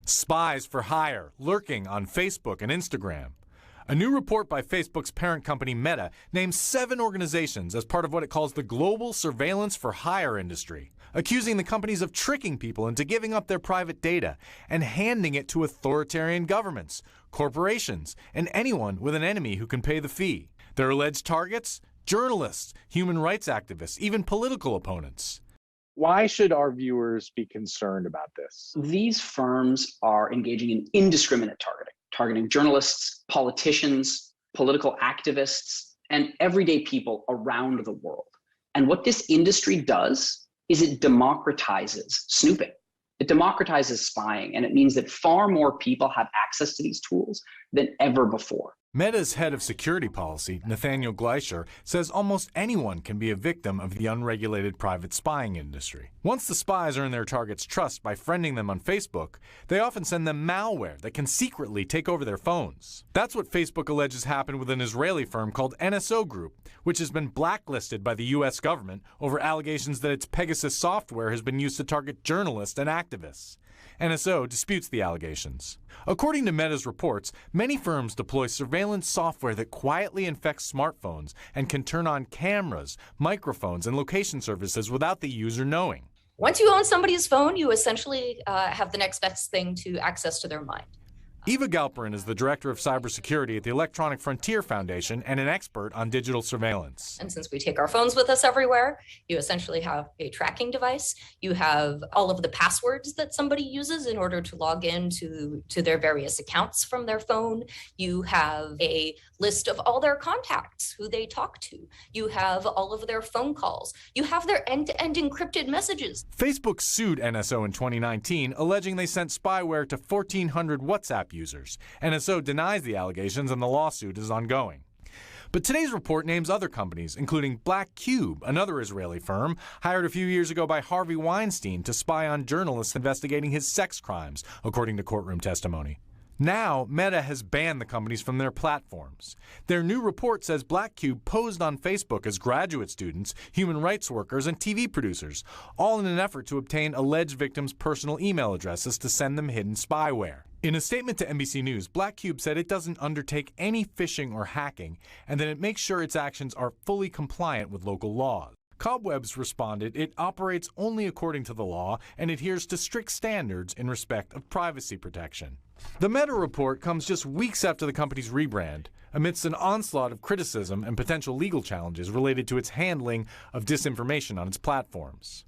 Spies for hire, lurking on Facebook and Instagram. A new report by Facebook's parent company Meta names 7 organizations as part of what it calls the global surveillance for hire industry, accusing the companies of tricking people into giving up their private data and handing it to authoritarian governments, corporations, and anyone with an enemy who can pay the fee. Their alleged targets? Journalists, human rights activists, even political opponents. Why should our viewers be concerned about this? These firms are engaging in indiscriminate targeting journalists, politicians, political activists, and everyday people around the world. And what this industry does is it democratizes snooping. It democratizes spying, and it means that far more people have access to these tools than ever before. Meta's head of security policy, Nathaniel Gleicher, says almost anyone can be a victim of the unregulated private spying industry. Once the spies earn their targets' trust by friending them on Facebook, they often send them malware that can secretly take over their phones. That's what Facebook alleges happened with an Israeli firm called NSO Group, which has been blacklisted by the U.S. government over allegations that its Pegasus software has been used to target journalists and activists. NSO disputes the allegations. According to Meta's reports, many firms deploy surveillance software that quietly infects smartphones and can turn on cameras, microphones, and location services without the user knowing. Once you own somebody's phone, you essentially have the next best thing to access to their mind. Eva Galperin is the director of cybersecurity at the Electronic Frontier Foundation and an expert on digital surveillance. And since we take our phones with us everywhere, you essentially have a tracking device. You have all of the passwords that somebody uses in order to log in to their various accounts from their phone. You have a list of all their contacts, who they talk to. You have all of their phone calls. You have their end-to-end encrypted messages. Facebook sued NSO in 2019, alleging they sent spyware to 1,400 WhatsApp users. NSO denies the allegations and the lawsuit is ongoing. But today's report names other companies, including Black Cube, another Israeli firm, hired a few years ago by Harvey Weinstein to spy on journalists investigating his sex crimes, according to courtroom testimony. Now, Meta has banned the companies from their platforms. Their new report says Black Cube posed on Facebook as graduate students, human rights workers, and TV producers, all in an effort to obtain alleged victims' personal email addresses to send them hidden spyware. In a statement to NBC News, Black Cube said it doesn't undertake any phishing or hacking, and that it makes sure its actions are fully compliant with local laws. Cobwebs responded it operates only according to the law and adheres to strict standards in respect of privacy protection. The Meta report comes just weeks after the company's rebrand, amidst an onslaught of criticism and potential legal challenges related to its handling of disinformation on its platforms.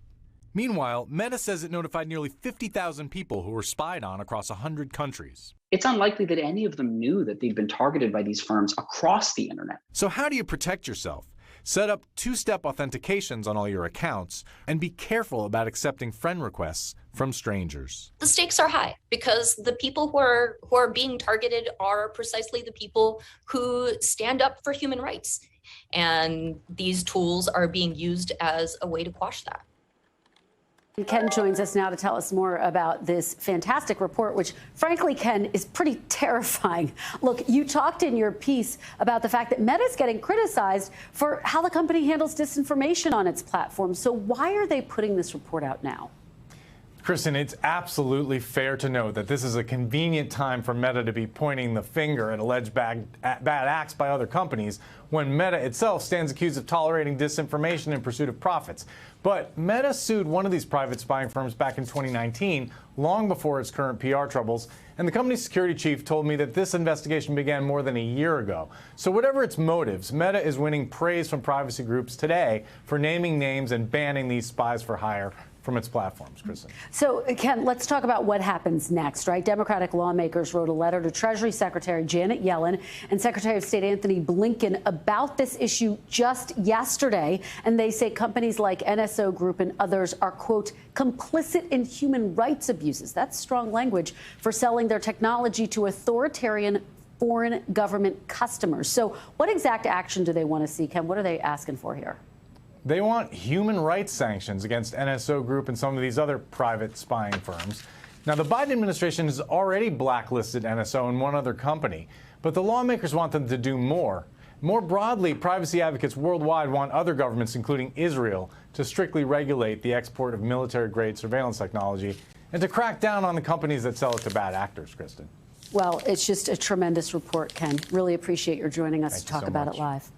Meanwhile, Meta says it notified nearly 50,000 people who were spied on across 100 countries. It's unlikely that any of them knew that they'd been targeted by these firms across the internet. So how do you protect yourself? Set up two-step authentications on all your accounts and be careful about accepting friend requests from strangers. The stakes are high because the people who are being targeted are precisely the people who stand up for human rights. And these tools are being used as a way to quash that. Ken joins us now to tell us more about this fantastic report, which, frankly, Ken, is pretty terrifying. Look, you talked in your piece about the fact that Meta is getting criticized for how the company handles disinformation on its platform. So why are they putting this report out now? Kristen, it's absolutely fair to note that this is a convenient time for Meta to be pointing the finger at alleged bad acts by other companies when Meta itself stands accused of tolerating disinformation in pursuit of profits. But Meta sued one of these private spying firms back in 2019, long before its current PR troubles, and the company's security chief told me that this investigation began more than a year ago. So whatever its motives, Meta is winning praise from privacy groups today for naming names and banning these spies for hire from its platforms, Kristen. So, Ken, let's talk about what happens next, right? Democratic lawmakers wrote a letter to Treasury Secretary Janet Yellen and Secretary of State Anthony Blinken about this issue just yesterday, and they say companies like NSO Group and others are, quote, complicit in human rights abuses. That's strong language for selling their technology to authoritarian foreign government customers. So what exact action do they want to see, Ken? What are they asking for here? They want human rights sanctions against NSO Group and some of these other private spying firms. Now, the Biden administration has already blacklisted NSO and one other company, but the lawmakers want them to do more. More broadly, privacy advocates worldwide want other governments, including Israel, to strictly regulate the export of military-grade surveillance technology and to crack down on the companies that sell it to bad actors, Kristen. Well, it's just a tremendous report, Ken. Really appreciate your joining us to talk about it live.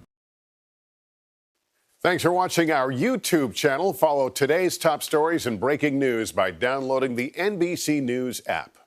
Thanks for watching our YouTube channel. Follow today's top stories and breaking news by downloading the NBC News app.